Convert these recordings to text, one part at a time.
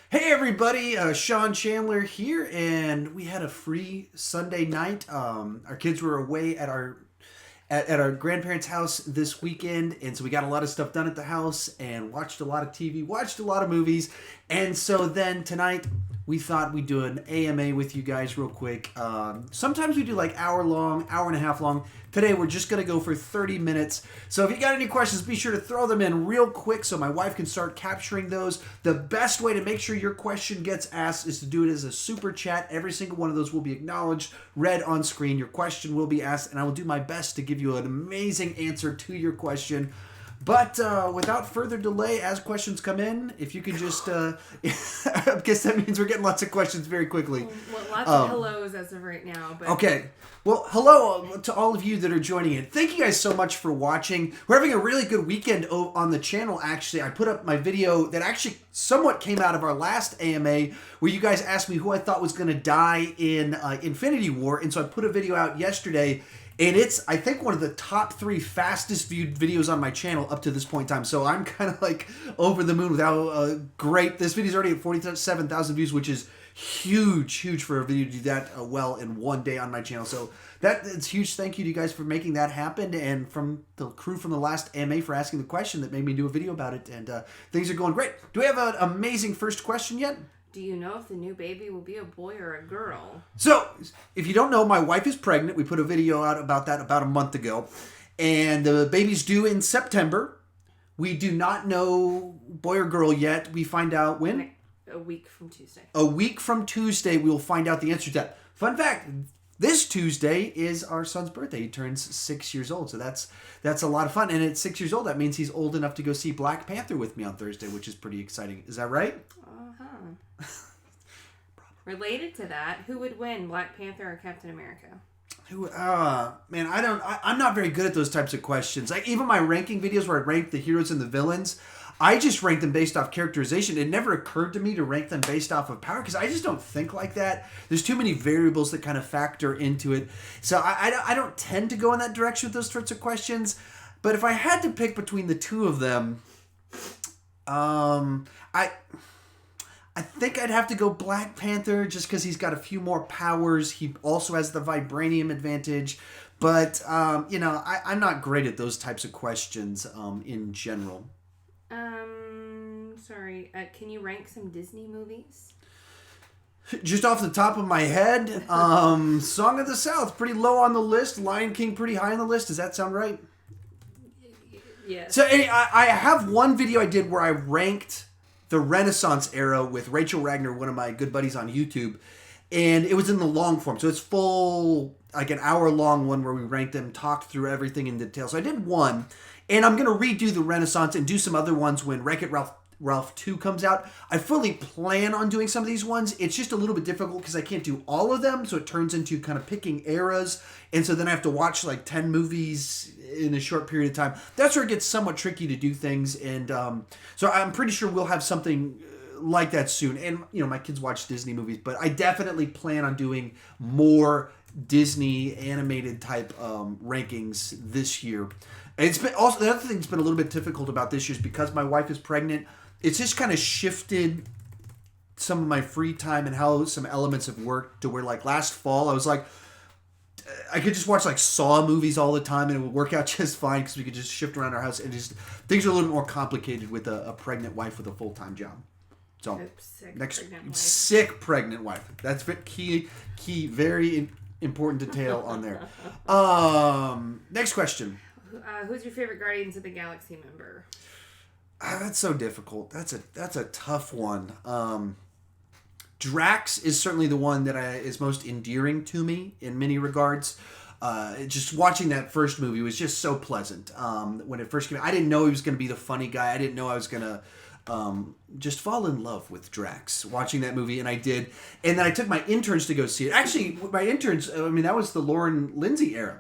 Hey everybody, Chandler here, and we had a free Sunday night. Our kids were away at our grandparents' house this weekend, and so we got a lot of stuff done at the house and watched a lot of TV, watched a lot of movies, and so then tonight we thought we'd do an AMA with you guys real quick. Sometimes we do like hour long, hour and a half long. Today we're just going to go for 30 minutes. So if you got any questions, be sure to throw them in real quick so my wife can start capturing those. The best way to make sure your question gets asked is to do it as a super chat. Every single one of those will be acknowledged, read on screen. Your question will be asked, and I will do my best to give you an amazing answer to your question. But without further delay, as questions come in, if you could just... I guess that means we're getting lots of questions very quickly. Well, lots of hellos as of right now. But... Okay. Well, hello to all of you that are joining in. Thank you guys so much for watching. We're having a really good weekend on the channel, actually. I put up my video that actually somewhat came out of our last AMA, where you guys asked me who I thought was going to die in Infinity War. And so I put a video out yesterday. And it's, I think, one of the top 3 fastest viewed videos on my channel up to this point in time. So I'm kind of like over the moon with how great. This video's already at 47,000 views, which is huge for a video to do that well in one day on my channel. So it's huge. Thank you to you guys for making that happen. And from the crew from the last AMA for asking the question that made me do a video about it. And things are going great. Do we have an amazing first question yet? Do you know if the new baby will be a boy or a girl? So, if you don't know, my wife is pregnant. We put a video out about that about a month ago. And the baby's due in September. We do not know boy or girl yet. We find out when? A week from Tuesday. A week from Tuesday, we will find out the answer to that. Fun fact, this Tuesday is our son's birthday. He turns 6 years old. So that's a lot of fun. And at 6 years old, that means he's old enough to go see Black Panther with me on Thursday, which is pretty exciting. Is that right? Related to that, who would win, Black Panther or Captain America? Man, I'm not very good at those types of questions. Like even my ranking videos where I rank the heroes and the villains, I just rank them based off characterization. It never occurred to me to rank them based off of power because I just don't think like that. There's too many variables that kind of factor into it. So I don't tend to go in that direction with those sorts of questions. But if I had to pick between the two of them, I think I'd have to go Black Panther just because he's got a few more powers. He also has the vibranium advantage. But, I'm not great at those types of questions in general. Sorry. Can you rank some Disney movies? Just off the top of my head, Song of the South, pretty low on the list. Lion King, pretty high on the list. Does that sound right? Yes. So I have one video I did where I ranked the Renaissance era with Rachel Wagner, one of my good buddies on YouTube. And it was in the long form. So it's full, like an hour long one where we ranked them, talked through everything in detail. So I did one. And I'm going to redo the Renaissance and do some other ones when Wreck-It Ralph 2 comes out. I fully plan on doing some of these ones. It's just a little bit difficult because I can't do all of them. So it turns into kind of picking eras. And so then I have to watch like 10 movies in a short period of time. That's where it gets somewhat tricky to do things. And so I'm pretty sure we'll have something like that soon. And, my kids watch Disney movies, but I definitely plan on doing more Disney animated type rankings this year. And it's been also, the other thing that's been a little bit difficult about this year is because my wife is pregnant, it's just kind of shifted some of my free time and how some elements have worked to where like last fall I was like, I could just watch like Saw movies all the time and it would work out just fine because we could just shift around our house and just things are a little bit more complicated with a pregnant wife with a full-time job. So sick pregnant wife. That's key, very important detail on there. Next question. Who's your favorite Guardians of the Galaxy member? That's so difficult. That's a tough one. Drax is certainly the one that is most endearing to me in many regards. Just watching that first movie was just so pleasant. When it first came out, I didn't know he was going to be the funny guy. I didn't know I was going to just fall in love with Drax watching that movie, and I did. And then I took my interns to go see it. Actually, my interns, that was the Lauren Lindsay era.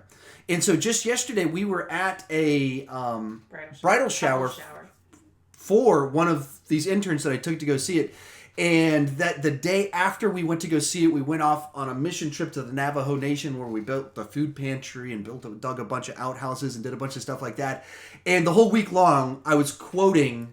And so just yesterday, we were at a bridal shower for one of these interns that I took to go see it. And that the day after we went to go see it, we went off on a mission trip to the Navajo Nation where we built the food pantry and dug a bunch of outhouses and did a bunch of stuff like that. And the whole week long, I was quoting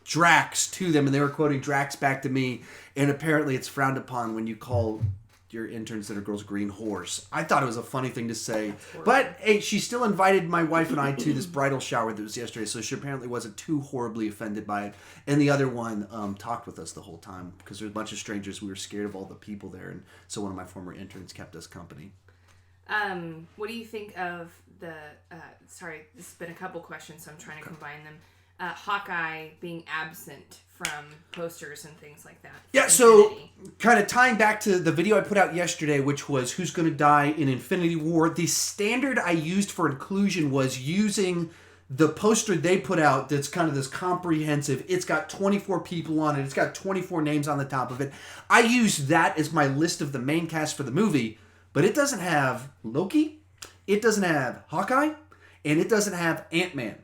Drax to them, and they were quoting Drax back to me, and apparently it's frowned upon when you call your interns that are girls green horse. I thought it was a funny thing to say. But hey, she still invited my wife and I to this bridal shower that was yesterday, so she apparently wasn't too horribly offended by it. And the other one talked with us the whole time because there's a bunch of strangers. We were scared of all the people there, and so one of my former interns kept us company. What do you think of the... sorry, this has been a couple questions, so I'm trying to combine them. Hawkeye being absent from posters and things like that. Yeah, so kind of tying back to the video I put out yesterday, which was who's going to die in Infinity War, the standard I used for inclusion was using the poster they put out that's kind of this comprehensive. It's got 24 people on it. It's got 24 names on the top of it. I use that as my list of the main cast for the movie, but it doesn't have Loki, it doesn't have Hawkeye, and it doesn't have Ant-Man.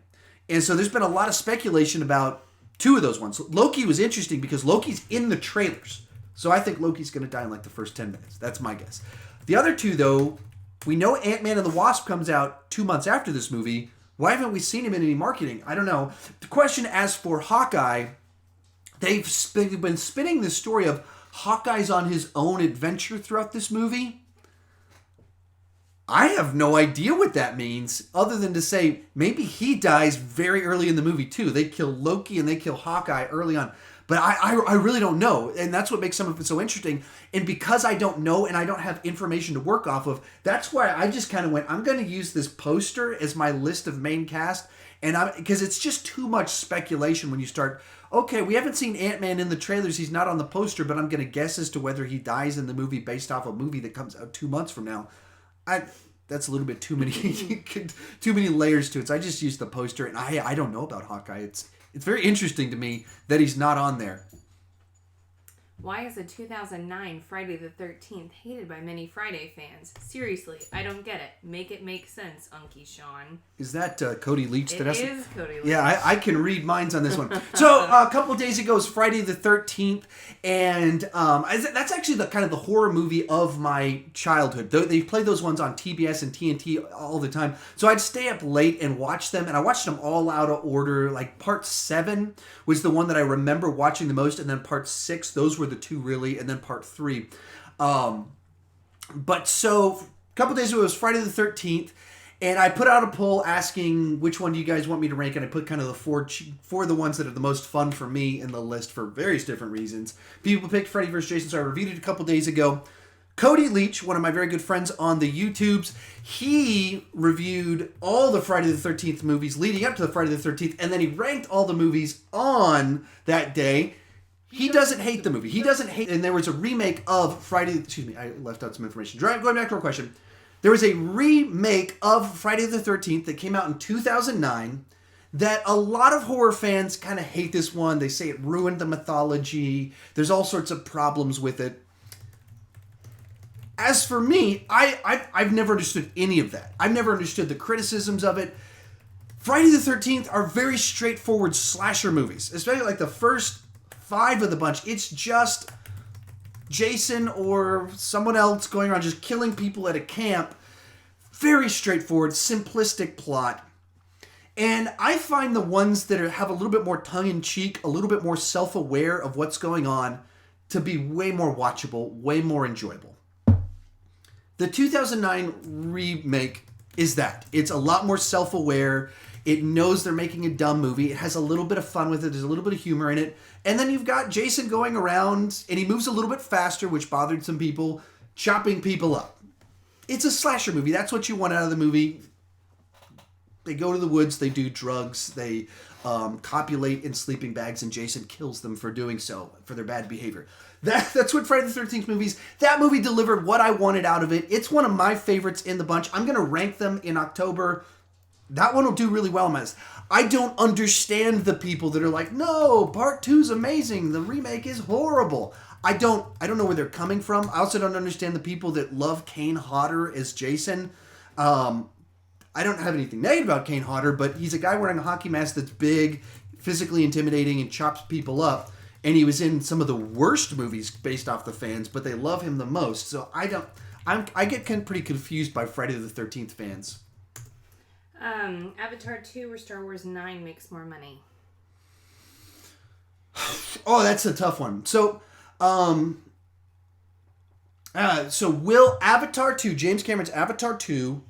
And so there's been a lot of speculation about two of those ones. Loki was interesting because Loki's in the trailers. So I think Loki's going to die in like the first 10 minutes. That's my guess. The other two, though, we know Ant-Man and the Wasp comes out 2 months after this movie. Why haven't we seen him in any marketing? I don't know. The question as for Hawkeye, they've been spinning this story of Hawkeye's on his own adventure throughout this movie. I have no idea what that means, other than to say maybe he dies very early in the movie too. They kill Loki and they kill Hawkeye early on. But I really don't know, and that's what makes some of it so interesting. And because I don't know and I don't have information to work off of, that's why I just kind of went, I'm going to use this poster as my list of main cast, and because it's just too much speculation when you start, okay, we haven't seen Ant-Man in the trailers, he's not on the poster, but I'm going to guess as to whether he dies in the movie based off a movie that comes out 2 months from now. That's a little bit too many layers to it. So I just used the poster, and I don't know about Hawkeye. It's very interesting to me that he's not on there. Why is the 2009 Friday the 13th hated by many Friday fans? Seriously, I don't get it. Make it make sense, Unky Sean. Is that Cody Leach? It is Cody Leach. Yeah, I can read minds on this one. So a couple of days ago was Friday the 13th, and that's actually the kind of the horror movie of my childhood. They played those ones on TBS and TNT all the time. So I'd stay up late and watch them, and I watched them all out of order. Like part 7 was the one that I remember watching the most, and then part 6, those were the two really, and then part 3. But so a couple days ago it was Friday the 13th, and I put out a poll asking which one do you guys want me to rank, and I put kind of the four of the ones that are the most fun for me in the list for various different reasons. People picked Freddy vs. Jason, so I reviewed it a couple days ago. Cody Leach, one of my very good friends on the YouTubes, he reviewed all the Friday the 13th movies leading up to the Friday the 13th, and then he ranked all the movies on that day. He doesn't hate the movie. He doesn't hate... And there was a remake of Friday... Excuse me, I left out some information. Going back to our question. There was a remake of Friday the 13th that came out in 2009 that a lot of horror fans kind of hate this one. They say it ruined the mythology. There's all sorts of problems with it. As for me, I've never understood any of that. I've never understood the criticisms of it. Friday the 13th are very straightforward slasher movies, especially like the first 5 of the bunch. It's just Jason or someone else going around just killing people at a camp. Very straightforward, simplistic plot. And I find the ones that have a little bit more tongue-in-cheek, a little bit more self-aware of what's going on, to be way more watchable, way more enjoyable. The 2009 remake is that. It's a lot more self-aware. It knows they're making a dumb movie. It has a little bit of fun with it. There's a little bit of humor in it. And then you've got Jason going around, and he moves a little bit faster, which bothered some people, chopping people up. It's a slasher movie. That's what you want out of the movie. They go to the woods. They do drugs. They copulate in sleeping bags, and Jason kills them for doing so, for their bad behavior. That's what Friday the 13th movies... That movie delivered what I wanted out of it. It's one of my favorites in the bunch. I'm going to rank them in October. That one will do really well on my list. I don't understand the people that are like, no, part 2's amazing. The remake is horrible. I don't know where they're coming from. I also don't understand the people that love Kane Hodder as Jason. I don't have anything negative about Kane Hodder, but he's a guy wearing a hockey mask that's big, physically intimidating, and chops people up. And he was in some of the worst movies based off the fans, but they love him the most. So I get pretty confused by Friday the 13th fans. Avatar 2 or Star Wars 9 makes more money? Oh, that's a tough one. So will Avatar 2, James Cameron's Avatar 2,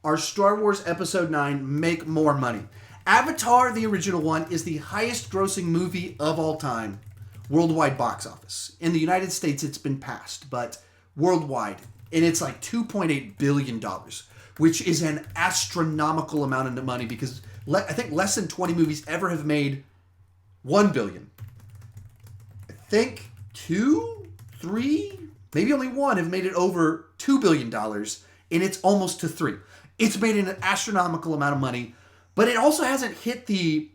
or Star Wars Episode 9 make more money? Avatar, the original one, is the highest grossing movie of all time, worldwide box office. In the United States, it's been passed, but worldwide, and it's like $2.8 billion, which is an astronomical amount of money because I think less than 20 movies ever have made $1 billion. I think 2, 3, maybe only one have made it over $2 billion, and it's almost to 3. It's made an astronomical amount of money, but it also hasn't hit the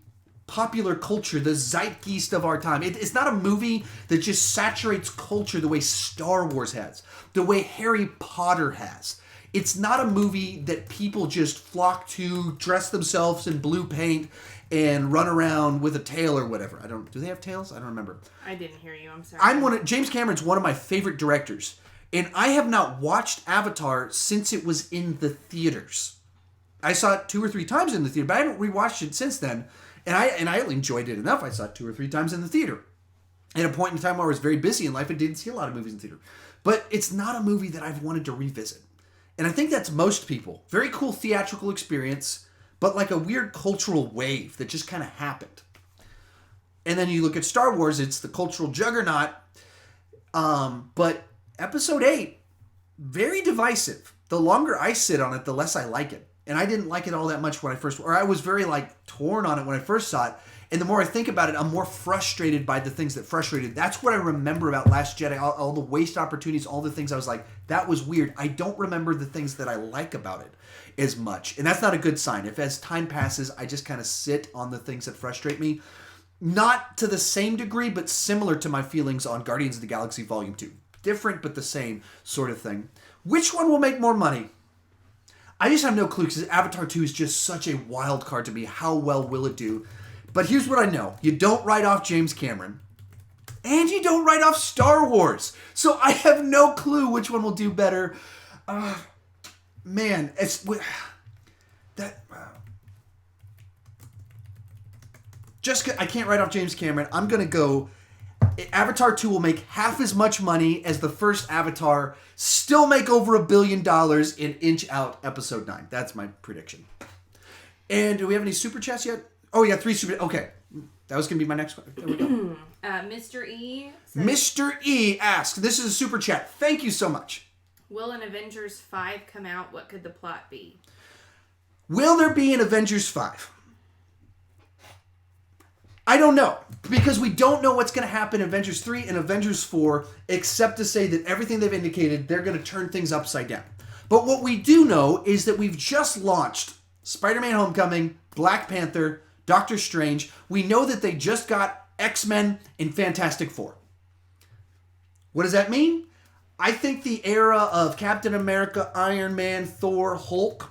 popular culture, the zeitgeist of our time. It's not a movie that just saturates culture the way Star Wars has, the way Harry Potter has. It's not a movie that people just flock to, dress themselves in blue paint, and run around with a tail or whatever. Do they have tails? I don't remember. I didn't hear you. I'm sorry. James Cameron's one of my favorite directors, and I have not watched Avatar since it was in the theaters. I saw it 2 or 3 times in the theater, but I haven't rewatched it since then. And I enjoyed it enough. I saw it 2 or 3 times in the theater. At a point in time where I was very busy in life, I didn't see a lot of movies in the theater. But it's not a movie that I've wanted to revisit. And I think that's most people. Very cool theatrical experience, but like a weird cultural wave that just kind of happened. And then you look at Star Wars, it's the cultural juggernaut. But Episode 8, very divisive. The longer I sit on it, the less I like it. And I didn't like it all that much when I was very torn on it when I first saw it. And the more I think about it, I'm more frustrated by the things that frustrated. That's what I remember about Last Jedi, all the waste opportunities, all the things I was like, that was weird. I don't remember the things that I like about it as much. And that's not a good sign. If as time passes, I just kind of sit on the things that frustrate me. Not to the same degree, but similar to my feelings on Guardians of the Galaxy Volume 2. Different, but the same sort of thing. Which one will make more money? I just have no clue because Avatar 2 is just such a wild card to me. How well will it do? But here's what I know. You don't write off James Cameron. And you don't write off Star Wars. So I have no clue which one will do better. Man, it's... that... Just, I can't write off James Cameron. I'm going to go... Avatar 2 will make half as much money as the first Avatar, still make over $1 billion, and inch out Episode 9. That's my prediction. And do we have any super chats yet? Oh, yeah, 3 super... Okay. That was going to be my next one. There we go. Mr. E says, Mr. E asks, this is a super chat. Thank you so much. will an Avengers 5 come out? What could the plot be? Will there be an Avengers 5? I don't know, because we don't know what's going to happen in Avengers 3 and Avengers 4, except to say that everything they've indicated, they're going to turn things upside down. But what we do know is that we've just launched Spider-Man Homecoming, Black Panther, Doctor Strange. We know that they just got X-Men and Fantastic Four. What does that mean? I think the era of Captain America, Iron Man, Thor, Hulk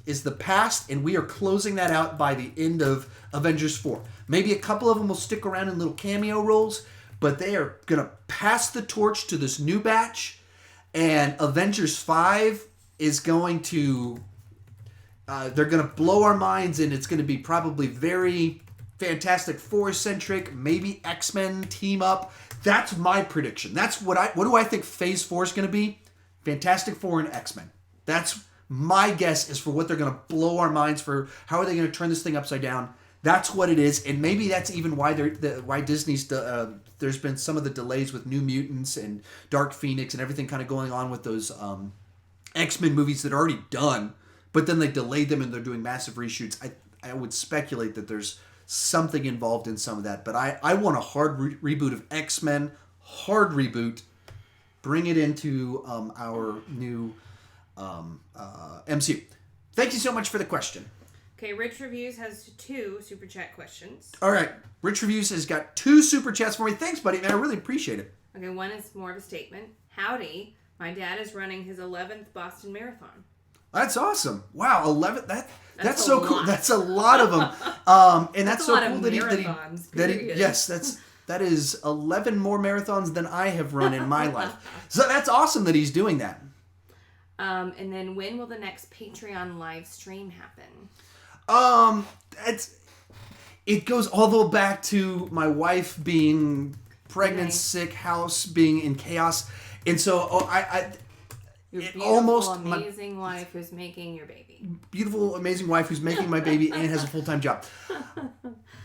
is the past, and we are closing that out by the end of Avengers 4. Maybe a couple of them will stick around in little cameo roles, but they are going to pass the torch to this new batch, and Avengers 5 is going to... they're going to blow our minds, and it's going to be probably very Fantastic Four-centric, maybe X-Men team up. That's my prediction. That's what do I think Phase 4 is going to be? Fantastic Four and X-Men. That's my guess is for what they're going to blow our minds for. How are they going to turn this thing upside down? That's what it is, and maybe that's even why why Disney's there's been some of the delays with New Mutants and Dark Phoenix and everything kind of going on with those X-Men movies that are already done, but then they delayed them and they're doing massive reshoots. I would speculate that there's something involved in some of that, but I want a hard reboot of X-Men, hard reboot, bring it into our new MCU. Thank you so much for the question. Okay, Rich Reviews has 2 super chat questions. All right, Rich Reviews has got 2 super chats for me. Thanks, buddy, man. I really appreciate it. Okay, one is more of a statement. Howdy, my dad is running his 11th Boston Marathon. That's awesome. Wow, 11. That's so cool. Lot. That's a lot of them. And that's so cool that he yes, that is 11 more marathons than I have run in my life. So that's awesome that he's doing that. And then when will the next Patreon live stream happen? It goes all the way back to my wife being pregnant, Nice. sick, house being in chaos. And so Your it beautiful, almost amazing wife who's making your baby. beautiful, amazing wife who's making my baby and has a full-time job.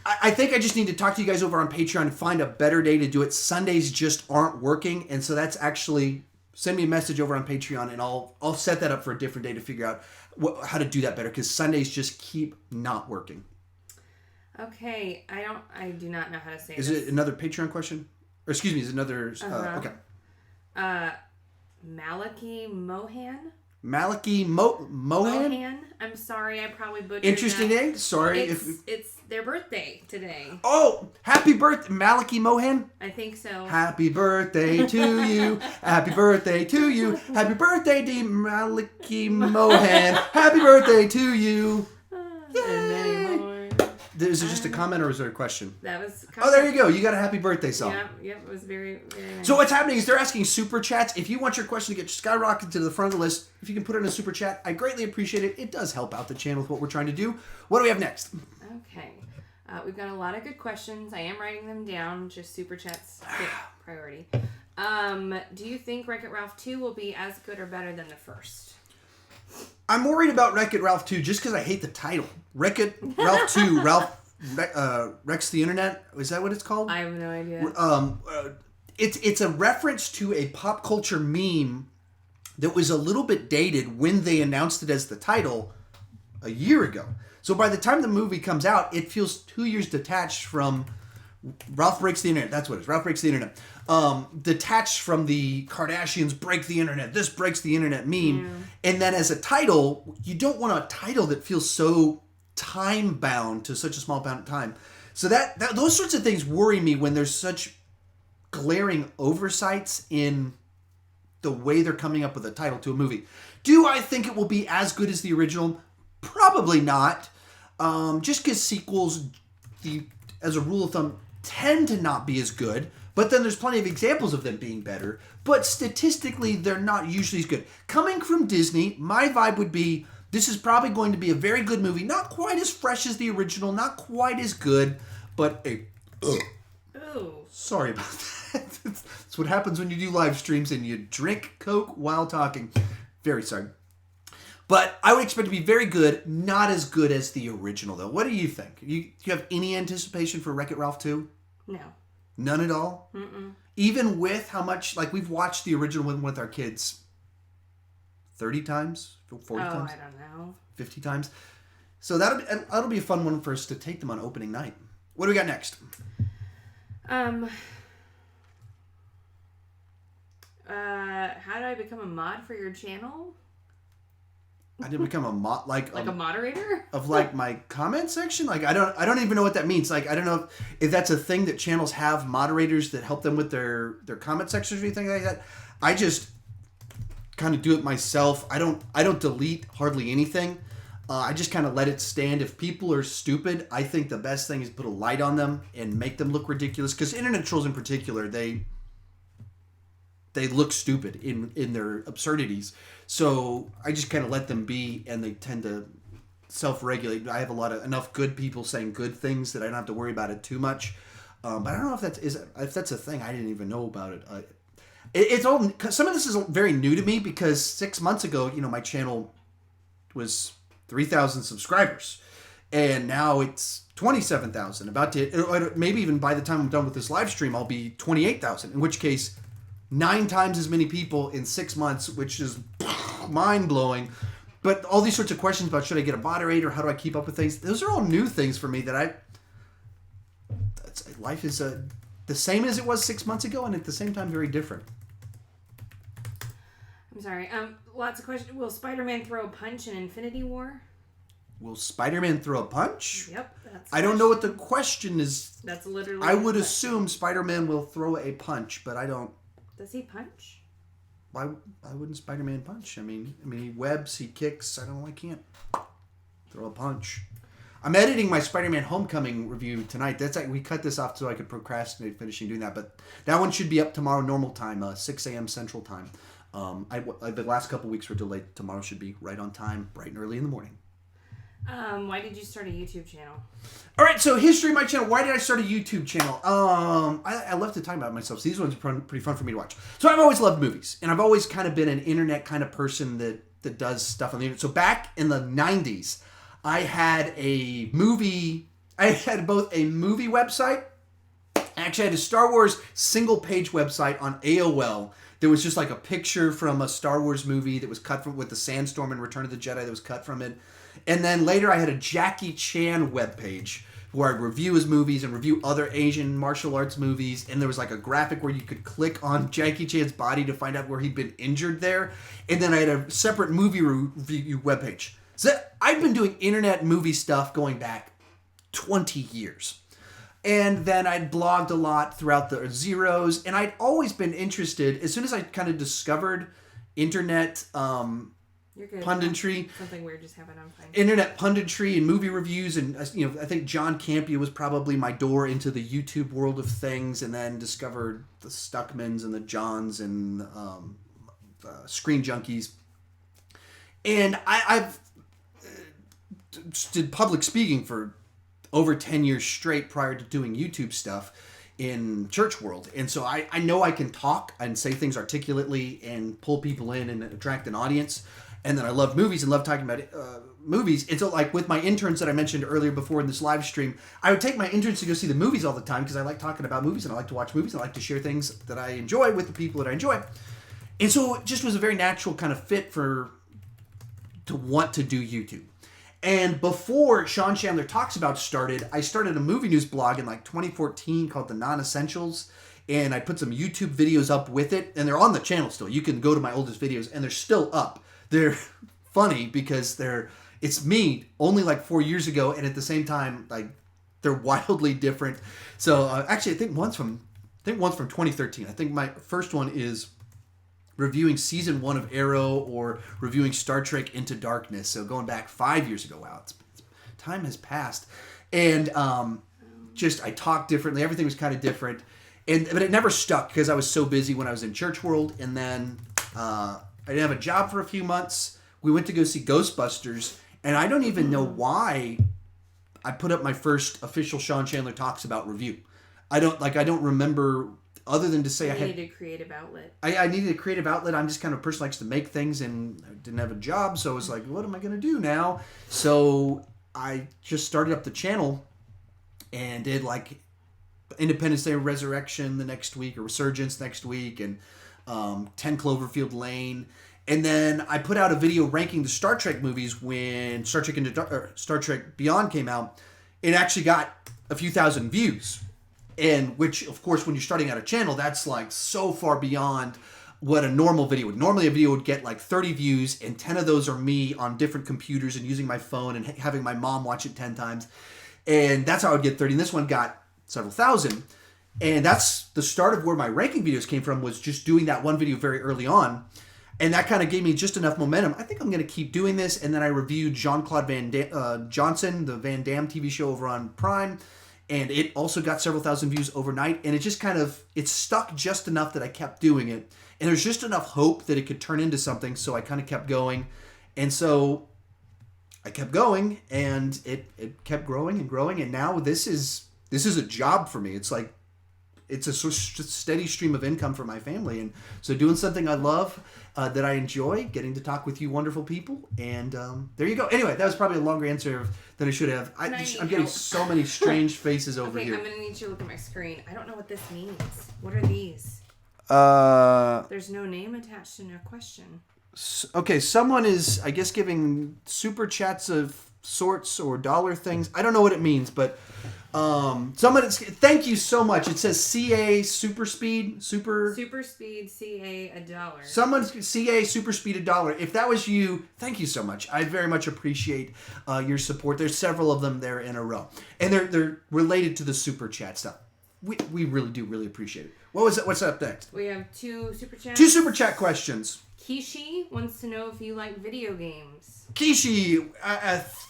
I think I just need to talk to you guys over on Patreon and find a better day to do it. Sundays just aren't working, and so that's actually, send me a message over on Patreon and I'll set that up for a different day to figure out how to do that better, because Sundays just keep not working. Okay, I do not know how to say Is this. it another Patreon question? Or excuse me, is it another, okay. Malachi Mohan? Malachi Mohan? I'm sorry, I probably butchered Interesting that. name. Sorry It's their birthday today. Oh, happy birthday, Malachi Mohan. I think so. Happy birthday to you. Happy birthday to you. Happy birthday, dear Malachi Mohan. Happy birthday to you. And many more. Is it just a comment or is there a question? That was. Oh, there you go. You got a happy birthday song. Yep, it was very, very nice. So what's happening is they're asking super chats. If you want your question to get skyrocketed to the front of the list, if you can put it in a super chat, I greatly appreciate it. It does help out the channel with what we're trying to do. What do we have next? Okay. We've got a lot of good questions. I am writing them down. Just super chats get priority. Do you think Wreck-It Ralph 2 will be as good or better than the first? I'm worried about Wreck-It Ralph 2 just because I hate the title. Wreck-It Ralph 2, Wrecks the Internet. Is that what it's called? I have no idea. It's a reference to a pop culture meme that was a little bit dated when they announced it as the title a year ago. So by the time the movie comes out, it feels 2 years detached from Ralph Breaks the Internet. That's what it is. Ralph Breaks the Internet. Detached from the Kardashians break the internet. This breaks the internet meme. Yeah. And then as a title, you don't want a title that feels so time bound to such a small amount of time. So that those sorts of things worry me when there's such glaring oversights in the way they're coming up with a title to a movie. Do I think it will be as good as the original? Probably not. Just because sequels, as a rule of thumb, tend to not be as good. But then there's plenty of examples of them being better. But statistically, they're not usually as good. Coming from Disney, my vibe would be, this is probably going to be a very good movie. Not quite as fresh as the original, not quite as good, but Ooh. Sorry about that. That's what happens when you do live streams and you drink Coke while talking. Very sorry. But I would expect it to be very good, not as good as the original, though. What do you think? Do you have any anticipation for Wreck-It Ralph 2? No. None at all? Mm-mm. Even with how much, like, we've watched the original one with our kids 30 times? 40 times? I don't know. 50 times? So that'll be a fun one for us to take them on opening night. What do we got next? How do I become a mod for your channel? I did become a mod, like a moderator of like my comment section. Like I don't even know what that means. Like I don't know if that's a thing that channels have, moderators that help them with their comment sections or anything like that. I just kind of do it myself. I don't delete hardly anything. I just kind of let it stand. If people are stupid, I think the best thing is put a light on them and make them look ridiculous. Because internet trolls in particular, they look stupid in their absurdities. So I just kind of let them be, and they tend to self-regulate. I have enough good people saying good things that I don't have to worry about it too much. But I don't know if that's a thing. I didn't even know about it. It's all, some of this is very new to me because 6 months ago, my channel was 3,000 subscribers, and now it's 27,000. About to, maybe even by the time I'm done with this live stream, I'll be 28,000. In which case, 9 times as many people in 6 months, which is mind-blowing. But all these sorts of questions about should I get a moderator, how do I keep up with things, those are all new things for me that life is the same as it was 6 months ago, and at the same time very different. I'm sorry. Lots of questions. Will Spider-Man throw a punch in Infinity War? Will Spider-Man throw a punch? Yep. I don't know what the question is. That's literally. I would assume Spider-Man will throw a punch, but I don't. Does he punch? Why wouldn't Spider-Man punch? I mean, he webs, he kicks. I can't throw a punch. I'm editing my Spider-Man Homecoming review tonight. We cut this off so I could procrastinate finishing doing that. But that one should be up tomorrow normal time, 6 a.m. Central Time. The last couple weeks were delayed. Tomorrow should be right on time, bright and early in the morning. Why did you start a YouTube channel? All right, so history of my channel. Why did I start a YouTube channel? I love to talk about myself. So these ones are pretty fun for me to watch. So I've always loved movies, and I've always kind of been an internet kind of person that does stuff on the internet. So back in the 90s, I had both a movie website. Actually, I had a Star Wars single-page website on AOL. There was just like a picture from a Star Wars movie that was cut from with the Sandstorm and Return of the Jedi that was cut from it. And then later I had a Jackie Chan webpage where I'd review his movies and review other Asian martial arts movies. And there was like a graphic where you could click on Jackie Chan's body to find out where he'd been injured there. And then I had a separate movie review webpage. So I've been doing internet movie stuff going back 20 years. And then I'd blogged a lot throughout the zeros. And I'd always been interested, as soon as I kind of discovered internet You're good. punditry. Something weird just happened. I'm fine. Internet punditry and movie reviews, and I think John Campea was probably my door into the YouTube world of things, and then discovered the Stuckmans and the Johns and Screen Junkies. And I've did public speaking for over 10 years straight prior to doing YouTube stuff in church world. And so I know I can talk and say things articulately and pull people in and attract an audience. And then I love movies and love talking about movies. And so like with my interns that I mentioned earlier before in this live stream, I would take my interns to go see the movies all the time because I like talking about movies and I like to watch movies and I like to share things that I enjoy with the people that I enjoy. And so it just was a very natural kind of fit to want to do YouTube. And before Sean Chandler Talks About started, I started a movie news blog in like 2014 called The Non-Essentials. And I put some YouTube videos up with it. And they're on the channel still. You can go to my oldest videos and they're still up. They're funny because it's me only like 4 years ago. And at the same time, like they're wildly different. So actually, I think one's from 2013. I think my first one is reviewing season 1 of Arrow or reviewing Star Trek Into Darkness. So going back 5 years ago. Wow, time has passed. And I talked differently. Everything was kind of different. But it never stuck because I was so busy when I was in church world. And then I didn't have a job for a few months. We went to go see Ghostbusters. And I don't even know why I put up my first official Sean Chandler Talks About review. I don't remember. Other than to say I needed a creative outlet. I needed a creative outlet. I'm just kind of a person who likes to make things and I didn't have a job. So I was like, what am I going to do now? So I just started up the channel and did like Independence Day Resurrection the next week or Resurgence next week and 10 Cloverfield Lane. And then I put out a video ranking the Star Trek movies when Star Trek Beyond came out. It actually got a few thousand views. And which, of course, when you're starting out a channel, that's like so far beyond what a normal video would. Normally, a video would get like 30 views, and 10 of those are me on different computers and using my phone and having my mom watch it 10 times. And that's how I would get 30. And this one got several thousand. And that's the start of where my ranking videos came from, was just doing that one video very early on. And that kind of gave me just enough momentum. I think I'm going to keep doing this. And then I reviewed Jean-Claude Johnson, the Van Damme TV show over on Prime. And it also got several thousand views overnight. And it just it stuck just enough that I kept doing it. And there's just enough hope that it could turn into something. So I kind of kept going. And so I kept going and it kept growing and growing. And now this is a job for me. It's like, it's a steady stream of income for my family. And so doing something I love, that I enjoy, getting to talk with you wonderful people. And there you go. Anyway, that was probably a longer answer than I should have. I'm getting so many strange faces over here. I'm going to need you to look at my screen. I don't know what this means. What are these? There's no name attached to no question. Okay, someone is, I guess, giving super chats of sorts or dollar things. I don't know what it means, but thank you so much. It says CA Super Speed CA $1. Someone's CA Super Speed $1. If that was you, thank you so much. I very much appreciate your support. There's several of them there in a row, and they're related to the super chat stuff. We really do appreciate it. What's up next? We have 2 super chats. 2 super chat questions. Kishi wants to know if you like video games. Kishi,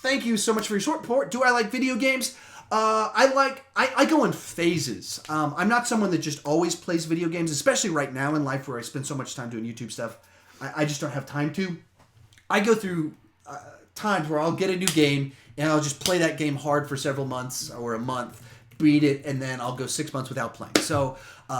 thank you so much for your support. Do I like video games? I go in phases. I'm not someone that just always plays video games, especially right now in life where I spend so much time doing YouTube stuff. I just don't have time to. I go through times where I'll get a new game and I'll just play that game hard for several months or a month, beat it, and then I'll go 6 months without playing. So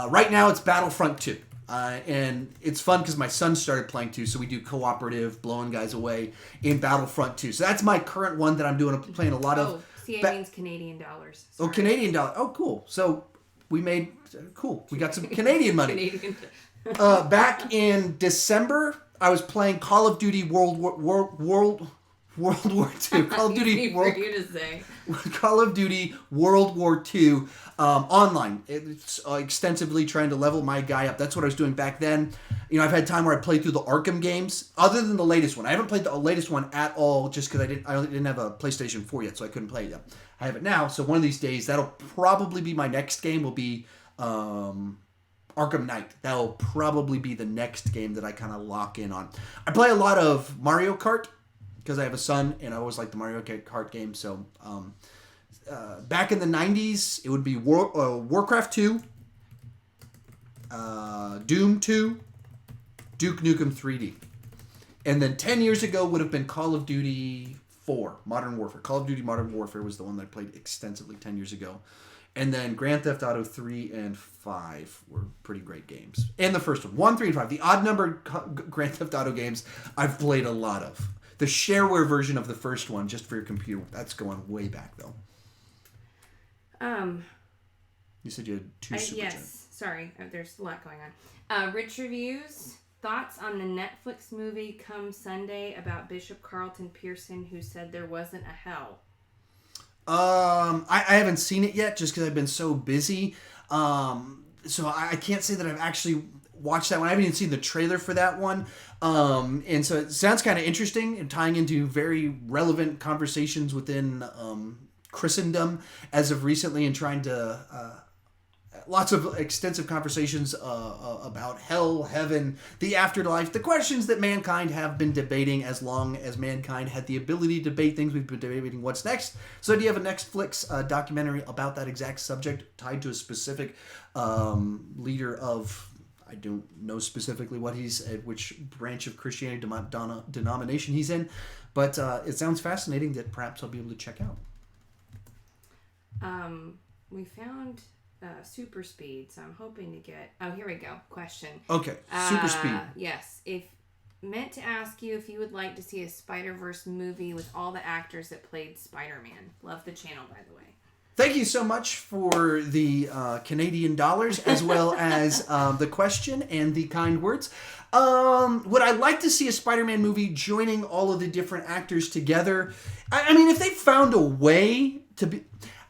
right now it's Battlefront 2. And it's fun because my son started playing too, so we do cooperative, blowing guys away in Battlefront 2. So that's my current one that I'm playing a lot of. CA means Canadian dollars. Sorry. Oh, Canadian dollar. Oh, cool. So we made, cool. We got some Canadian money. Back in December, I was playing Call of Duty World War II. Call of Duty Call of Duty World War II online. It's extensively trying to level my guy up. That's what I was doing back then. You know, I've had time where I played through the Arkham games, other than the latest one. I haven't played the latest one at all, just because I didn't have a PlayStation 4 yet, so I couldn't play it yet. I have it now, so one of these days that'll probably be my next game. Will be Arkham Knight. That'll probably be the next game that I kind of lock in on. I play a lot of Mario Kart because I have a son, and I always like the Mario Kart game. So back in the 90s, it would be Warcraft 2, Doom 2, Duke Nukem 3D. And then 10 years ago would have been Call of Duty 4, Modern Warfare. Call of Duty Modern Warfare was the one that I played extensively 10 years ago. And then Grand Theft Auto 3 and 5 were pretty great games. And the first one, 1, 3, and 5. The odd-numbered Grand Theft Auto games I've played a lot of. The shareware version of the first one, just for your computer, that's going way back, though. You said you had two super chats. Yes. Sorry. There's a lot going on. Rich Reviews. Thoughts on the Netflix movie Come Sunday about Bishop Carlton Pearson, who said there wasn't a hell? I haven't seen it yet just because I've been so busy. So I can't say that I've actually watched that one. I haven't even seen the trailer for that one. And so it sounds kind of interesting and tying into very relevant conversations within Christendom as of recently, and trying to lots of extensive conversations about hell, heaven, the afterlife, the questions that mankind have been debating as long as mankind had the ability to debate things. We've been debating what's next. So do you have a Netflix documentary about that exact subject tied to a specific leader of, I don't know specifically what he's at, which branch of Christianity denomination he's in, but it sounds fascinating that perhaps I'll be able to check out. We found super speed, so I'm hoping to get... Oh, here we go. Question. Okay, super speed. Yes. If meant to ask you if you would like to see a Spider-Verse movie with all the actors that played Spider-Man. Love the channel, by the way. Thank you so much for the Canadian dollars, as well as the question and the kind words. Would I like to see a Spider-Man movie joining all of the different actors together? I mean, if they found a way to be...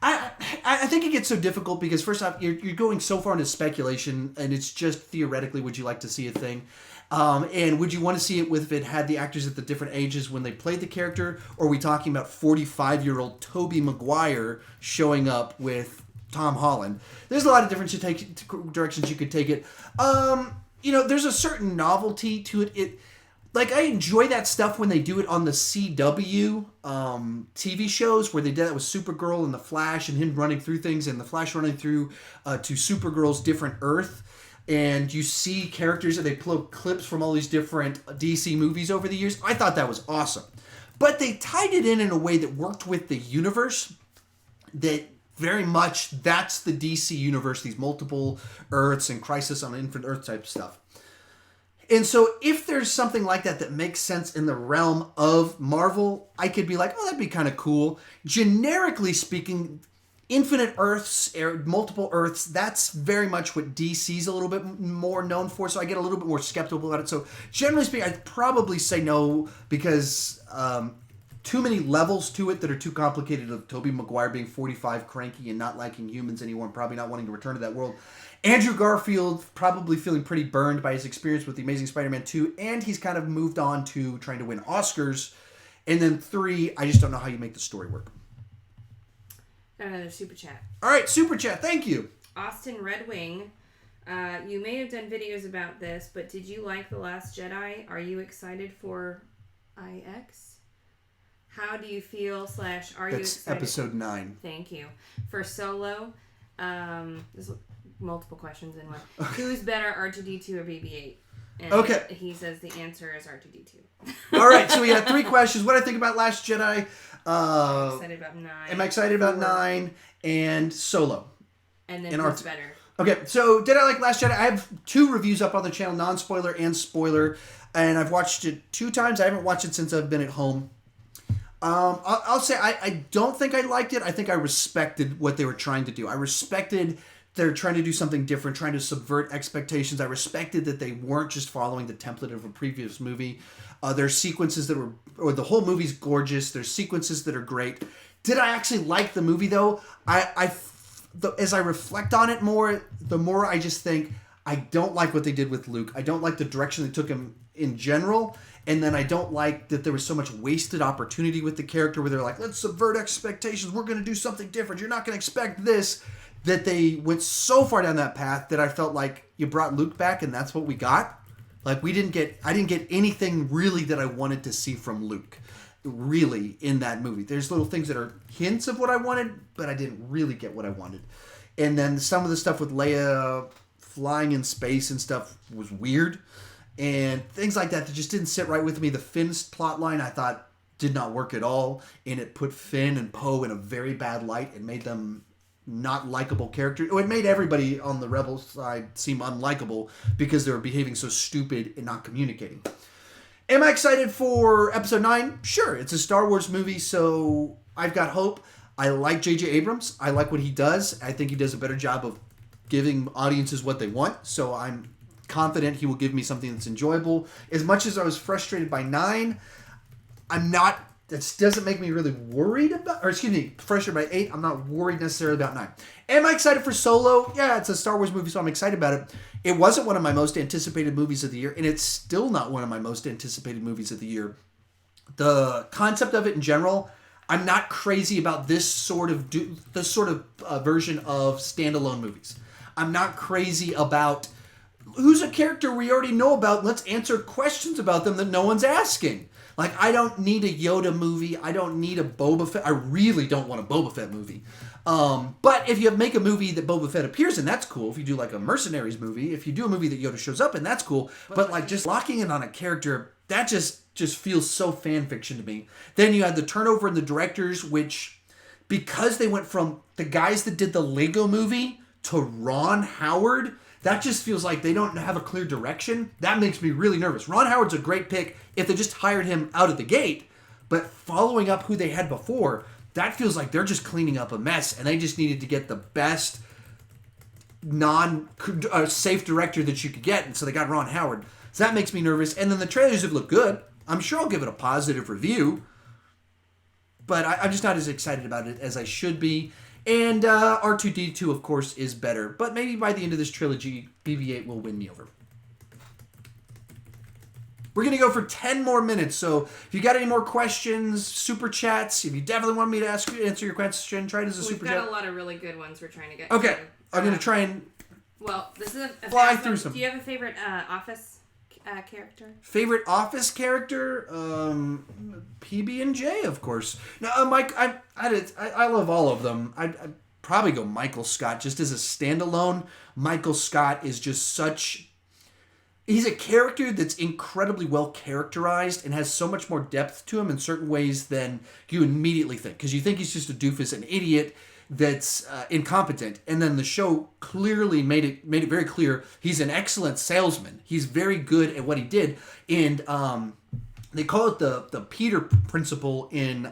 I think it gets so difficult because, first off, you're going so far into speculation, and it's just theoretically, would you like to see a thing? And would you want to see it if it had the actors at the different ages when they played the character? Or are we talking about 45-year-old Tobey Maguire showing up with Tom Holland? There's a lot of different directions you could take it. There's a certain novelty to it. Like, I enjoy that stuff when they do it on the CW TV shows, where they did that with Supergirl and The Flash, and him running through things, and The Flash running through to Supergirl's different Earth. And you see characters, and they pull clips from all these different DC movies over the years. I thought that was awesome. But they tied it in a way that worked with the universe, that very much, that's the DC universe, these multiple Earths and Crisis on Infinite Earth type stuff. And so if there's something like that makes sense in the realm of Marvel, I could be like, oh, that'd be kind of cool. Generically speaking, Infinite Earths, multiple Earths, that's very much what DC's a little bit more known for, so I get a little bit more skeptical about it. So generally speaking, I'd probably say no, because too many levels to it that are too complicated, of Tobey Maguire being 45, cranky, and not liking humans anymore, and probably not wanting to return to that world. Andrew Garfield probably feeling pretty burned by his experience with The Amazing Spider-Man 2, and he's kind of moved on to trying to win Oscars. And then 3, I just don't know how you make the story work. Another super chat. All right, super chat. Thank you. Austin Red Wing. You may have done videos about this, but did you like The Last Jedi? Are you excited for IX? How do you feel / are you excited? That's episode 9. Thank you. For Solo, there's multiple questions in one. Who's better, R2-D2 or BB-8? And Okay. he says the answer is R2-D2. All right, so we got 3 questions. What I think about Last Jedi. I'm excited about 9. Am I excited about 4, 9 and Solo? And then and who's R2. better? Okay, so did I like Last Jedi? I have 2 reviews up on the channel, non-spoiler and spoiler, and I've watched it 2 times. I haven't watched it since I've been at home. I'll say I don't think I liked it. I think I respected what they were trying to do. I respected they're trying to do something different, trying to subvert expectations. I respected that they weren't just following the template of a previous movie. There's sequences that the whole movie's gorgeous. There's sequences that are great. Did I actually like the movie though? As I reflect on it more, the more I just think I don't like what they did with Luke. I don't like the direction they took him in general. And then I don't like that there was so much wasted opportunity with the character where they're like, let's subvert expectations. We're going to do something different. You're not going to expect this. That they went so far down that path that I felt like you brought Luke back and that's what we got. Like I didn't get anything really that I wanted to see from Luke really in that movie. There's little things that are hints of what I wanted, but I didn't really get what I wanted. And then some of the stuff with Leia flying in space and stuff was weird. And things like that just didn't sit right with me. The Finn plot line I thought did not work at all. And it put Finn and Poe in a very bad light and made them not likable characters. It made everybody on the Rebel side seem unlikable because they were behaving so stupid and not communicating. Am I excited for Episode 9? Sure. It's a Star Wars movie, so I've got hope. I like J.J. Abrams. I like what he does. I think he does a better job of giving audiences what they want, so I'm confident he will give me something that's enjoyable. As much as I was frustrated by 9, I'm not... That doesn't make me really worried about... Or excuse me, frustrated by 8. I'm not worried necessarily about 9. Am I excited for Solo? Yeah, it's a Star Wars movie, so I'm excited about it. It wasn't one of my most anticipated movies of the year, and it's still not one of my most anticipated movies of the year. The concept of it in general, I'm not crazy about this sort of version of standalone movies. I'm not crazy about who's a character we already know about. Let's answer questions about them that no one's asking. Like, I don't need a Yoda movie. I don't need a Boba Fett. I really don't want a Boba Fett movie. But if you make a movie that Boba Fett appears in, that's cool. If you do like a Mercenaries movie, if you do a movie that Yoda shows up in, that's cool. But like just locking in on a character, that just feels so fan fiction to me. Then you had the turnover in the directors, which because they went from the guys that did the Lego movie to Ron Howard, that just feels like they don't have a clear direction. That makes me really nervous. Ron Howard's a great pick if they just hired him out of the gate, but following up who they had before, that feels like they're just cleaning up a mess, and they just needed to get the best safe director that you could get, and so they got Ron Howard. So that makes me nervous. And then the trailers have looked good. I'm sure I'll give it a positive review, but I'm just not as excited about it as I should be. And R2-D2, of course, is better. But maybe by the end of this trilogy, BB-8 will win me over. We're going to go for 10 more minutes. So if you got any more questions, super chats, if you definitely want me to answer your question, try it as a super chat. We've got a lot of really good ones we're trying to get Okay. to. I'm going to try and this is a fly fast through one. some. Do you have a favorite Office character? Favorite Office character? PB&J, of course. Now, Mike, I love all of them. I'd probably go Michael Scott. Just as a standalone, Michael Scott is just such... He's a character that's incredibly well characterized and has so much more depth to him in certain ways than you immediately think. Because you think he's just a doofus, an idiot that's incompetent. And then the show clearly made it very clear he's an excellent salesman. He's very good at what he did. And they call it the Peter principle in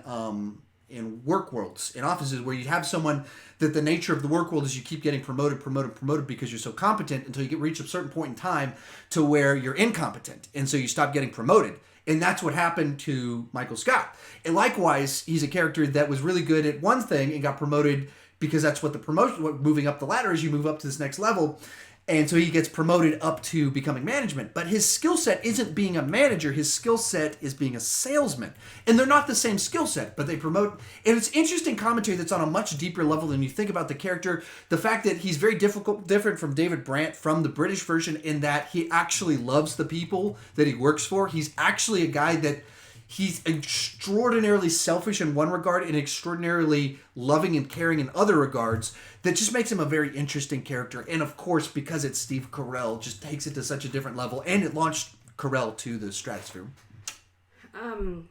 work worlds, in offices, where you have someone that the nature of the work world is you keep getting promoted because you're so competent until you reach a certain point in time to where you're incompetent. And so you stop getting promoted. And that's what happened to Michael Scott. And likewise, he's a character that was really good at one thing and got promoted because that's what moving up the ladder is, you move up to this next level. And so he gets promoted up to becoming management. But his skill set isn't being a manager. His skill set is being a salesman. And they're not the same skill set, but they promote. And it's interesting commentary that's on a much deeper level than you think about the character. The fact that he's very different from David Brandt from the British version in that he actually loves the people that he works for. He's actually a guy that He's extraordinarily selfish in one regard and extraordinarily loving and caring in other regards. That just makes him a very interesting character. And of course, because it's Steve Carell, just takes it to such a different level. And it launched Carell to the stratosphere.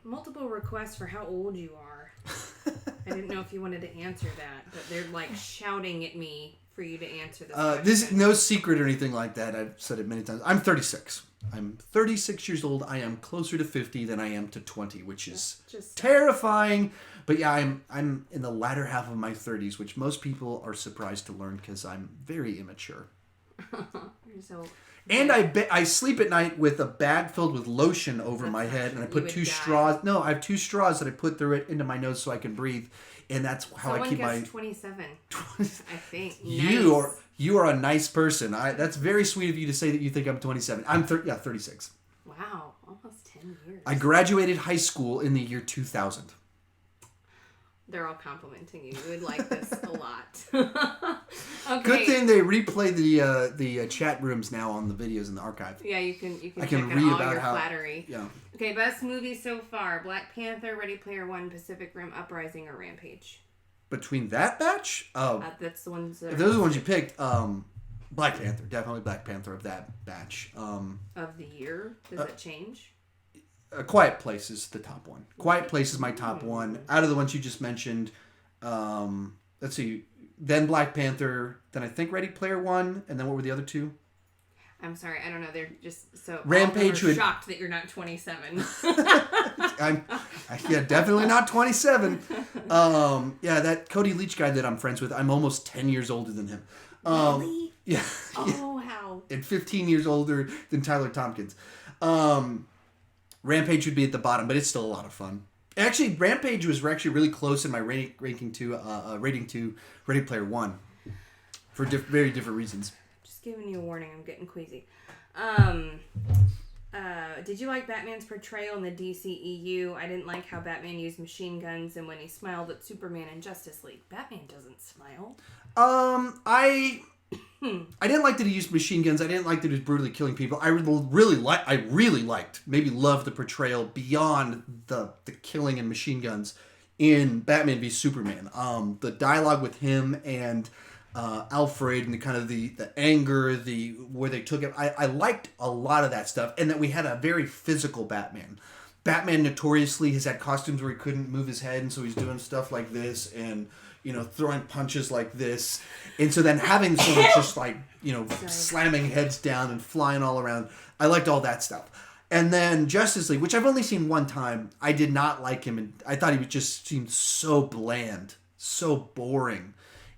Multiple requests for how old you are. I didn't know if you wanted to answer that, but they're like shouting at me for you to answer this question. This is no secret or anything like that. I've said it many times. I'm 36. I'm 36 years old. I am closer to 50 than I am to 20, which is just terrifying. But yeah, I'm in the latter half of my 30s, which most people are surprised to learn because I'm very immature. And I sleep at night with a bag filled with lotion over my head, and I put two straws. No, I have two straws that I put through it into my nose so I can breathe, and that's how I keep my. 27. I think you are a nice person. That's very sweet of you to say that you think I'm 27. I'm 36. Wow, almost 10 years. I graduated high school in the year 2000. They're all complimenting you. You would like this a lot. Okay. Good thing they replay the chat rooms now on the videos in the archive. Yeah, you can I check can out read all about your how, flattery. Yeah. Okay, best movies so far: Black Panther, Ready Player One, Pacific Rim Uprising, or Rampage. Between that batch, that's the ones. That if those are the ones you picked, Black Panther, definitely Black Panther of that batch. Of the year, does that change? A Quiet Place is the top one. Quiet Place is my top one. Out of the ones you just mentioned, let's see, then Black Panther, then I think Ready Player One, and then what were the other two? I'm sorry, I don't know. They're just so Rampage. Shocked that you're not 27. I'm definitely not 27. That Cody Leach guy that I'm friends with, I'm almost 10 years older than him. Really? Yeah. Oh, how? And 15 years older than Tyler Tompkins. Rampage would be at the bottom, but it's still a lot of fun. Actually, Rampage was actually really close in my rating to Ready Player One for very different reasons. Just giving you a warning, I'm getting queasy. Did you like Batman's portrayal in the DCEU? I didn't like how Batman used machine guns and when he smiled at Superman in Justice League. Batman doesn't smile. I didn't like that he used machine guns. I didn't like that he was brutally killing people. I really liked, maybe loved the portrayal beyond the killing and machine guns in Batman v Superman. The dialogue with him and Alfred and the kind of the anger, where they took it. I liked a lot of that stuff, and that we had a very physical Batman. Batman notoriously has had costumes where he couldn't move his head, and so he's doing stuff like this and throwing punches like this. And so then having someone just like, slamming heads down and flying all around. I liked all that stuff. And then Justice League, which I've only seen one time, I did not like him. And I thought he just seemed so bland, so boring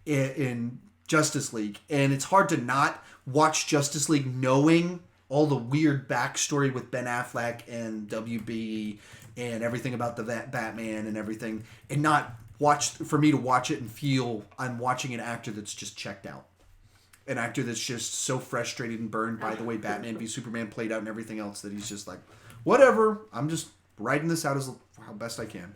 in Justice League. And it's hard to not watch Justice League knowing all the weird backstory with Ben Affleck and WB and everything about the Batman and everything, and not for me to watch it and feel I'm watching an actor that's just checked out. An actor that's just so frustrated and burned by the way Batman v Superman played out and everything else that he's just like, whatever, I'm just writing this out as how best I can.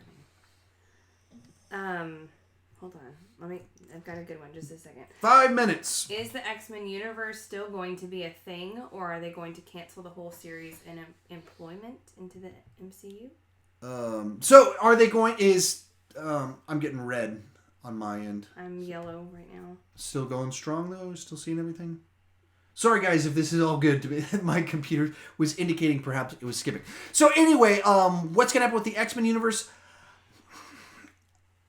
Hold on. I've got a good one. Just a second. 5 minutes. Is the X-Men universe still going to be a thing, or are they going to cancel the whole series and employment into the MCU? So are they going, I'm getting red on my end. I'm yellow right now. Still going strong though? Still seeing everything? Sorry guys if this is all good to me. My computer was indicating perhaps it was skipping. So anyway, what's going to happen with the X-Men universe?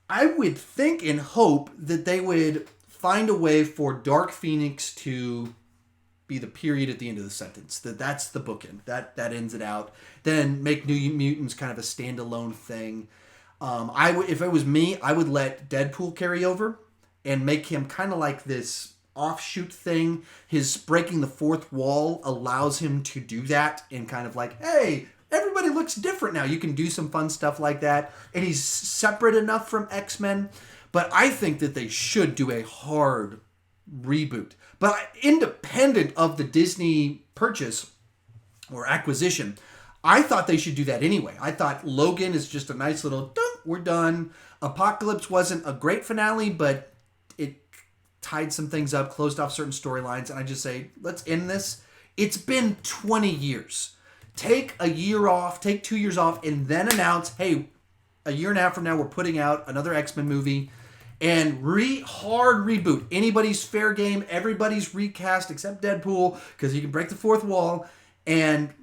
I would think and hope that they would find a way for Dark Phoenix to be the period at the end of the sentence. That's the bookend. That ends it out. Then make New Mutants kind of a standalone thing. If it was me, I would let Deadpool carry over and make him kind of like this offshoot thing. His breaking the fourth wall allows him to do that and kind of like, hey, everybody looks different now. You can do some fun stuff like that. And he's separate enough from X-Men. But I think that they should do a hard reboot. But independent of the Disney purchase or acquisition, I thought they should do that anyway. I thought Logan is just a nice little, we're done. Apocalypse wasn't a great finale, but it tied some things up, closed off certain storylines, and I just say, let's end this. It's been 20 years. take a year off, take 2 years off, and then announce, hey, a year and a half from now, we're putting out another X-Men movie. And hard reboot. Anybody's fair game. Everybody's recast except Deadpool because he can break the fourth wall. And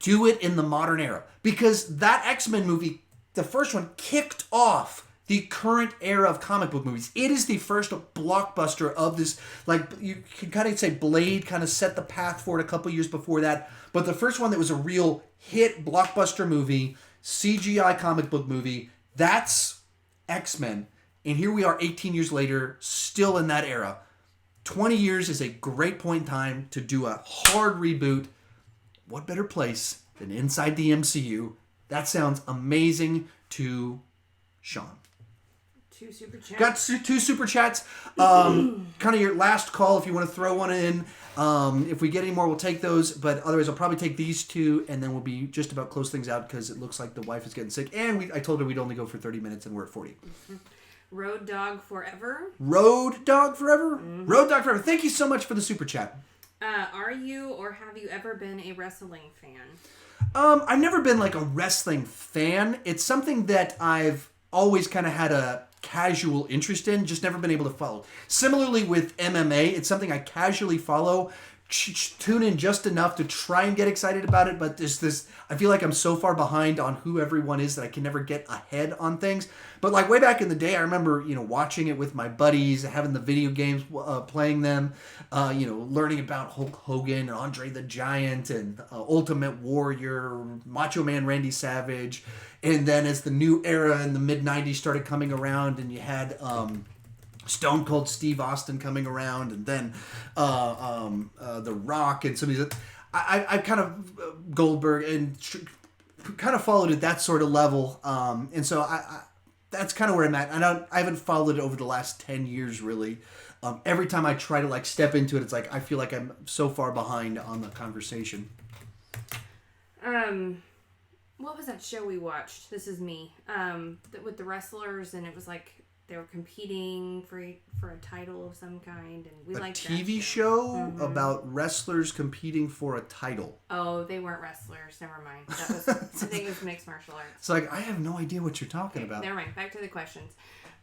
do it in the modern era. Because that X-Men movie, the first one, kicked off the current era of comic book movies. It is the first blockbuster of this. Like, you can kind of say Blade kind of set the path for it a couple years before that. But the first one that was a real hit blockbuster movie, CGI comic book movie, that's X-Men. And here we are 18 years later, still in that era. 20 years is a great point in time to do a hard reboot. What better place than inside the MCU? That sounds amazing to Sean. 2 super chats. Got 2 super chats. Kind of your last call if you want to throw one in. If we get any more, we'll take those. But otherwise, I'll probably take these 2, and then we'll be just about close things out because it looks like the wife is getting sick. And I told her we'd only go for 30 minutes, and we're at 40. Road Dog Forever. Road Dog Forever? Mm-hmm. Road Dog Forever. Thank you so much for the super chat. Are you or have you ever been a wrestling fan? I've never been like a wrestling fan. It's something that I've always kind of had a casual interest in, just never been able to follow. Similarly with MMA, it's something I casually follow, tune in just enough to try and get excited about it, but there's this, I feel like I'm so far behind on who everyone is that I can never get ahead on things. But like way back in the day, I remember, watching it with my buddies, having the video games, playing them, learning about Hulk Hogan and Andre the Giant and Ultimate Warrior, Macho Man Randy Savage. And then as the new era in the mid-90s started coming around and you had Stone Cold Steve Austin coming around, and then The Rock and some of these. I kind of Goldberg and kind of followed at that sort of level, and so I that's kind of where I'm at. I haven't followed it over the last 10 years really. Every time I try to step into it, it's like I feel like I'm so far behind on the conversation. What was that show we watched? This Is Me. With the wrestlers, and it was like they were competing for a title of some kind, and we liked that TV show about wrestlers competing for a title. Oh, they weren't wrestlers. Never mind. That was I think it was mixed martial arts. It's like I have no idea what you're talking about. Never mind. Back to the questions.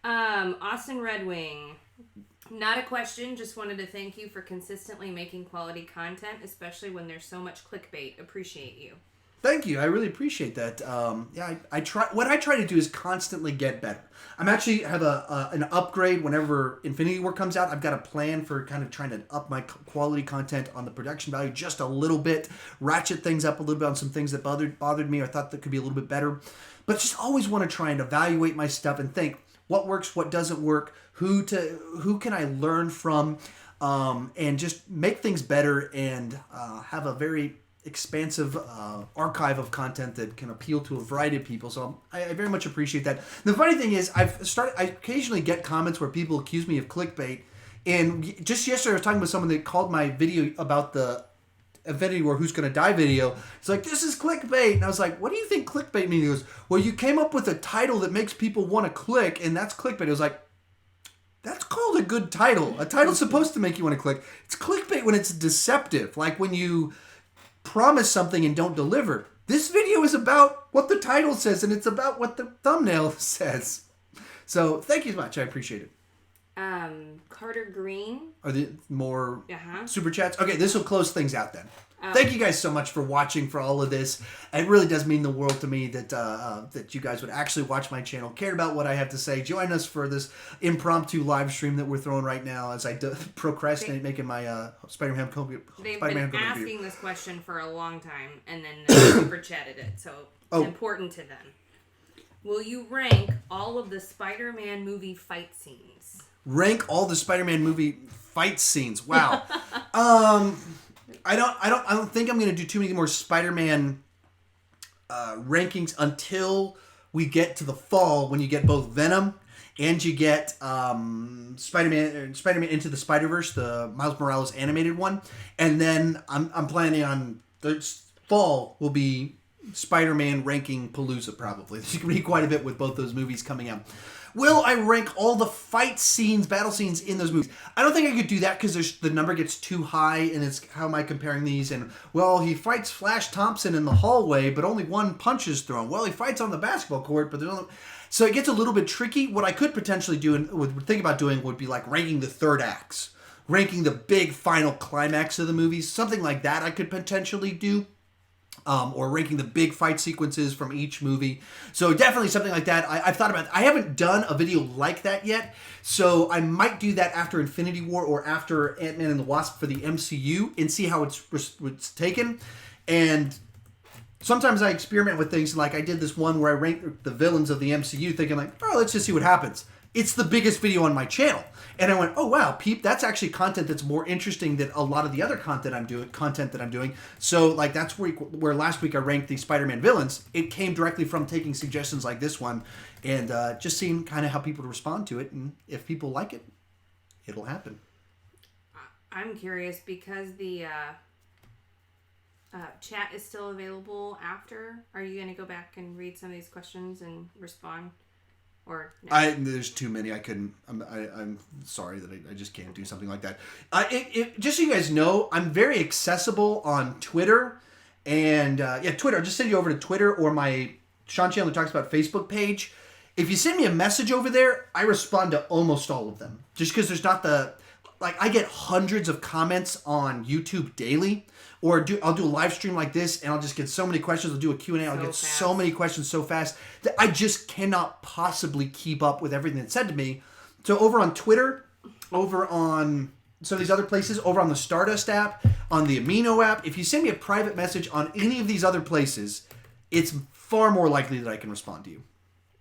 Austin Red Wing. Not a question. Just wanted to thank you for consistently making quality content, especially when there's so much clickbait. Appreciate you. Thank you. I really appreciate that. I try. What I try to do is constantly get better. I'm actually have an upgrade whenever Infinity War comes out. I've got a plan for kind of trying to up my quality content on the production value just a little bit, ratchet things up a little bit on some things that bothered me or thought that could be a little bit better. But just always want to try and evaluate my stuff and think what works, what doesn't work, who can I learn from, and just make things better and have a very expansive archive of content that can appeal to a variety of people. So I very much appreciate that. The funny thing is, I occasionally get comments where people accuse me of clickbait. And just yesterday I was talking with someone that called my video about the Infinity War Who's Gonna Die video. It's like, this is clickbait. And I was like, what do you think clickbait means? He goes, well, you came up with a title that makes people want to click, and that's clickbait. I was like, that's called a good title. A title's supposed to make you want to click. It's clickbait when it's deceptive. Like when you promise something and don't deliver. This video is about what the title says, and it's about what the thumbnail says. So thank you so much. I appreciate it. Carter Green. Are there more super chats? Okay, this will close things out then. Thank you guys so much for watching, for all of this. It really does mean the world to me that that you guys would actually watch my channel, cared about what I have to say. Join us for this impromptu live stream that we're throwing right now as I procrastinate making my Spider-Man They've been asking this question for a long time, and then they super chatted it, so it's important to them. Will you rank all of the Spider-Man movie fight scenes? Rank all the Spider-Man movie fight scenes. Wow. I don't think I'm going to do too many more Spider-Man rankings until we get to the fall, when you get both Venom and you get Spider-Man Into the Spider-Verse, the Miles Morales animated one. And then I'm planning on the fall will be Spider-Man ranking Palooza, probably. There's going to be quite a bit with both those movies coming out. will I rank all the fight scenes, battle scenes in those movies? I don't think I could do that because the number gets too high, and it's how am I comparing these? And, well, he fights Flash Thompson in the hallway, but only one punch is thrown. Well, he fights on the basketball court, but there's only... So it gets a little bit tricky. What I could potentially do and would think about doing would be like ranking the third acts, ranking the big final climax of the movies, something like that I could potentially do. Or ranking the big fight sequences from each movie. So definitely something like that. I've thought about it. I haven't done a video like that yet, so I might do that after Infinity War or after Ant-Man and the Wasp for the MCU and see how it's taken. And sometimes I experiment with things, like I did this one where I ranked the villains of the MCU thinking like, oh, let's just see what happens. It's the biggest video on my channel. And I went, oh wow, Peep, that's actually content that's more interesting than a lot of the other content that I'm doing. So like that's where last week I ranked the Spider-Man villains. It came directly from taking suggestions like this one and just seeing kind of how people respond to it. And if people like it, it'll happen. I'm curious because the chat is still available after. Are you going to go back and read some of these questions and respond? Or no? There's too many. I couldn't. I'm sorry that I just can't do something like that. Just so you guys know, I'm very accessible on Twitter, and Twitter. I'll just send you over to Twitter or my Sean Chandler Talks About Facebook page. If you send me a message over there, I respond to almost all of them. Just because there's not I get hundreds of comments on YouTube daily. Or I'll do a live stream like this, and I'll just get so many questions. I'll do a Q&A. I'll get so many questions so fast that I just cannot possibly keep up with everything that's said to me. So over on Twitter, over on some of these other places, over on the Stardust app, on the Amino app, if you send me a private message on any of these other places, it's far more likely that I can respond to you.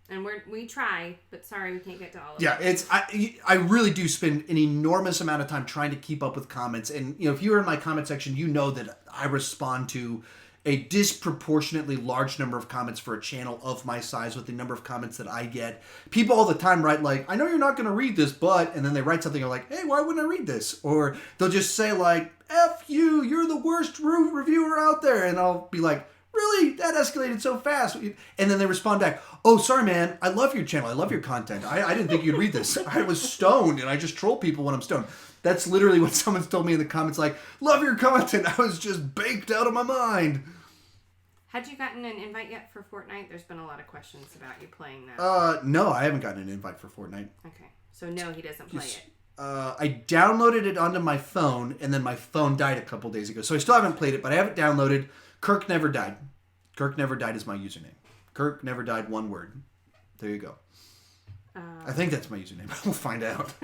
And we try, but sorry, we can't get to all of them. Yeah, I really do spend an enormous amount of time trying to keep up with comments. And, if you were in my comment section, you know that I respond to a disproportionately large number of comments for a channel of my size with the number of comments that I get. People all the time write like, I know you're not going to read this, but, and then they write something like, hey, why wouldn't I read this? Or they'll just say like, F you, you're the worst reviewer out there. And I'll be like, really? That escalated so fast. And then they respond back, oh, sorry, man. I love your channel. I love your content. I didn't think you'd read this. I was stoned, and I just troll people when I'm stoned. That's literally what someone's told me in the comments, like, love your content. I was just baked out of my mind. Had you gotten an invite yet for Fortnite? There's been a lot of questions about you playing that. No, I haven't gotten an invite for Fortnite. Okay. So, no, he doesn't play it. I downloaded it onto my phone, and then my phone died a couple days ago. So I still haven't played it, but I have it downloaded. Kirk Never Died. Kirk Never Died is my username. Kirk Never Died, one word. There you go. I think that's my username. We'll find out.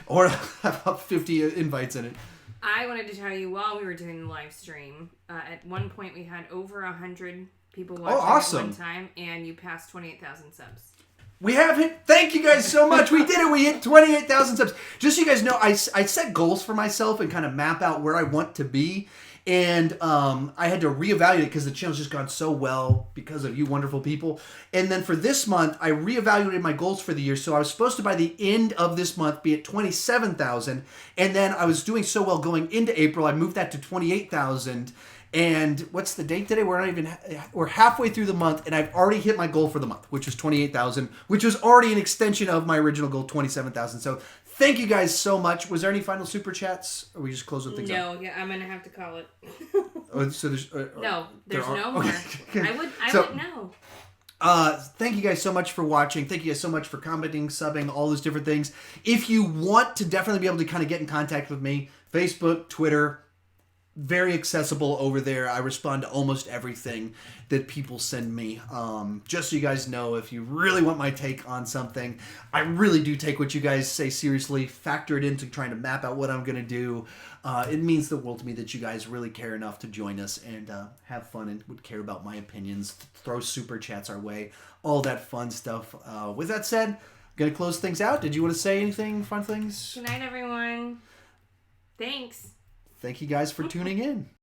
Or have about 50 invites in it. I wanted to tell you, while we were doing the live stream, at one point we had over 100 people watching awesome. at one time, and you passed 28,000 subs. We have hit. Thank you guys so much. We did it. We hit 28,000 subs. Just so you guys know, I set goals for myself and kind of map out where I want to be. And I had to reevaluate it because the channel's just gone so well because of you wonderful people. And then for this month, I reevaluated my goals for the year. So I was supposed to, by the end of this month, be at 27,000. And then I was doing so well going into April, I moved that to 28,000. And what's the date today? We're halfway through the month, and I've already hit my goal for the month, which was 28,000, which was already an extension of my original goal, 27,000. So thank you guys so much. Was there any final super chats? Or we just closing things up? No, yeah, I'm gonna have to call it. So there's no, there's no more. Okay. I would know. Thank you guys so much for watching. Thank you guys so much for commenting, subbing, all those different things. If you want to definitely be able to kind of get in contact with me, Facebook, Twitter, very accessible over there. I respond to almost everything that people send me. Just so you guys know, if you really want my take on something, I really do take what you guys say seriously, factor it into trying to map out what I'm going to do. It means the world to me that you guys really care enough to join us and have fun and would care about my opinions, throw super chats our way, all that fun stuff. With that said, I'm going to close things out. Did you want to say anything, fun things? Good night, everyone. Thanks. Thank you guys for tuning in.